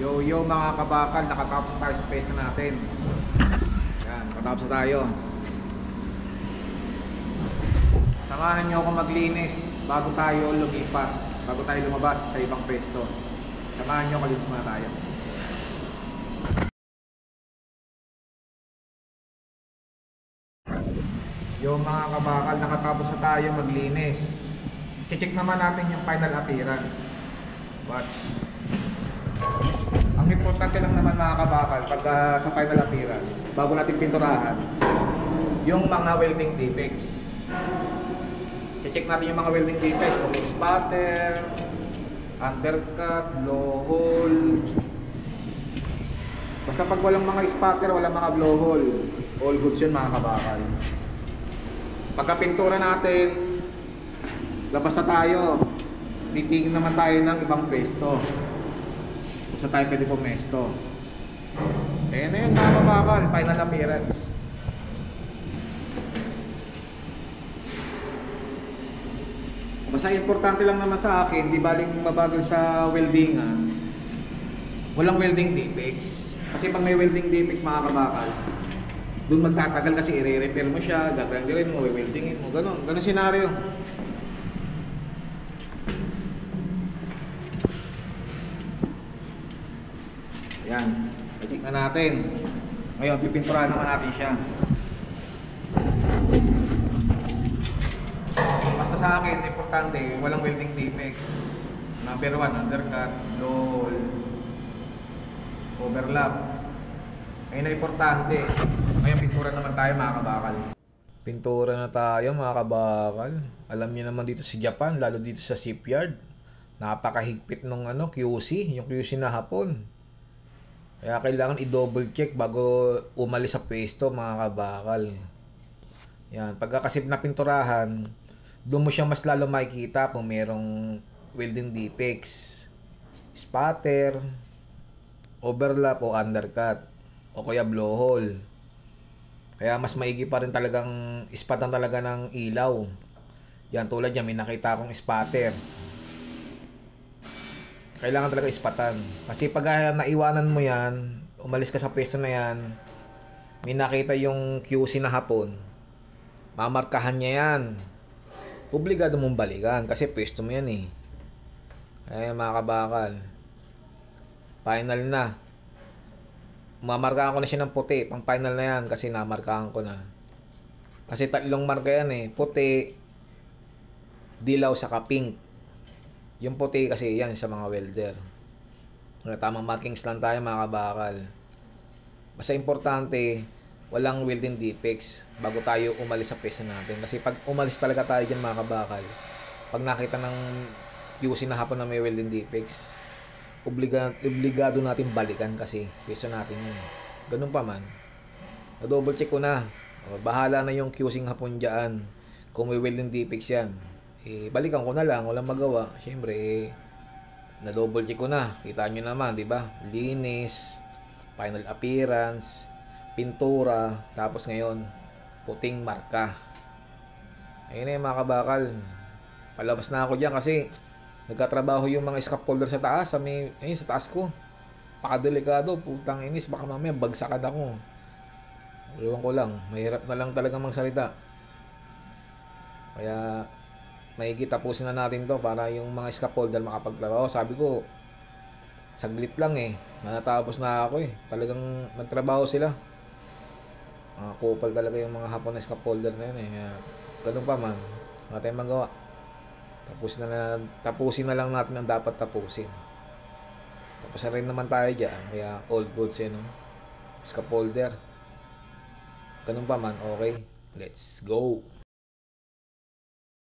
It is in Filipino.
Yo mga kabakal, nakatapos tayo sa pesta natin. Yan, nakatapos tayo. Samahan nyo ako maglinis bago tayo lumipat, bago tayo lumabas sa ibang pesto. Samahan nyo, malinis muna tayo. Yo mga kabakal, nakatapos na tayo maglinis. Check naman natin yung final appearance. Watch. Ang importante lang naman mga kabakal pag sa final appearance, bago natin pinturahan, yung mga welding defects. Check natin yung mga welding defects, kung may spatter, undercut, blowhole. Basta pag walang mga spatter, walang mga blowhole, all goods yun mga kabakal. Pagka pintura natin, labas na tayo, titingin naman tayo ng ibang pesto. Sa tayo pwede pumesto. Eh na yun mga kabakal, final appearance. Basta importante lang naman sa akin, di baling mabagal sa weldingan, walang welding defects. Kasi pag may welding defects mga kabakal, doon magtatagal kasi i-repair mo siya, gagawin mo, weldingin mo, ganun senaryo. Yan, i-check na natin. Ngayon, pipinturahan naman natin siya. Basta sa akin, importante, walang welding defects. Number 1, undercut, blowhole, overlap. Ayun na importante. Ngayon, pintura naman tayo mga kabakal. Pintura na tayo mga kabakal. Alam niyo naman dito sa Japan, lalo dito sa shipyard, napakahigpit nung QC, yung QC na hapon. Kaya kailangan i-double check bago umalis sa pwesto mga kabakal. Yan, pagka kasi napinturahan, doon mo siya mas lalo makikita kung merong welding defects, spatter, overlap o undercut, o kaya blowhole. Kaya mas maigi pa rin talagang ispatan talaga ng ilaw. Yan, tulad yan, may nakita akong spatter. Kailangan talaga ispatan. Kasi pag naiwanan mo yan, umalis ka sa pwesto na yan, may nakita yung QC na hapon, mamarkahan niya yan. Obligado mong balikan kasi pwesto mo yan eh. Ay mga kabakal, final na. Mamarkahan ko na siya ng puti, pang final na yan kasi namarkahan ko na. Kasi tatlong marka yan eh, puti, dilaw, saka pink. Yung puti kasi yan sa mga welder. Tamang markings lang tayo mga kabakal. Basta importante, walang welding defects bago tayo umalis sa pwesto natin. Kasi pag umalis talaga tayo dyan mga kabakal, pag nakita ng QC na hapon na may welding defects, obligado natin balikan kasi pwesto natin yun. Ganun pa man, na-double check ko na. Bahala na yung QC hapon dyan. Kung may welding defects yan, balikan ko na lang, walang magawa. Siyempre, na-double check ko na. Kita nyo naman, di ba? Linis, final appearance, pintura, tapos ngayon, puting marka. Ayun na yung mga kabakal. Palabas na ako dyan kasi nagkatrabaho yung mga scaffolder sa taas. Sa taas ko. Pakadelikado, putang inis. Baka mamaya bagsakan ako. Iwan ko lang. Mahirap na lang talagang magsalita. Kaya maigi tapusin na natin to para yung mga scaffolder makapagtrabaho. Sabi ko, saglit lang eh. Natapos na ako eh. Talagang nagtrabaho sila. Kupal talaga yung mga hapon na scaffolder na yun eh. Ganun pa man. Wala tayong magawa. Tapusin na lang natin ang dapat tapusin. Tapos na rin naman tayo dyan. Kaya all goods eh, no? Scaffolder. Ganun pa man. Okay. Let's go.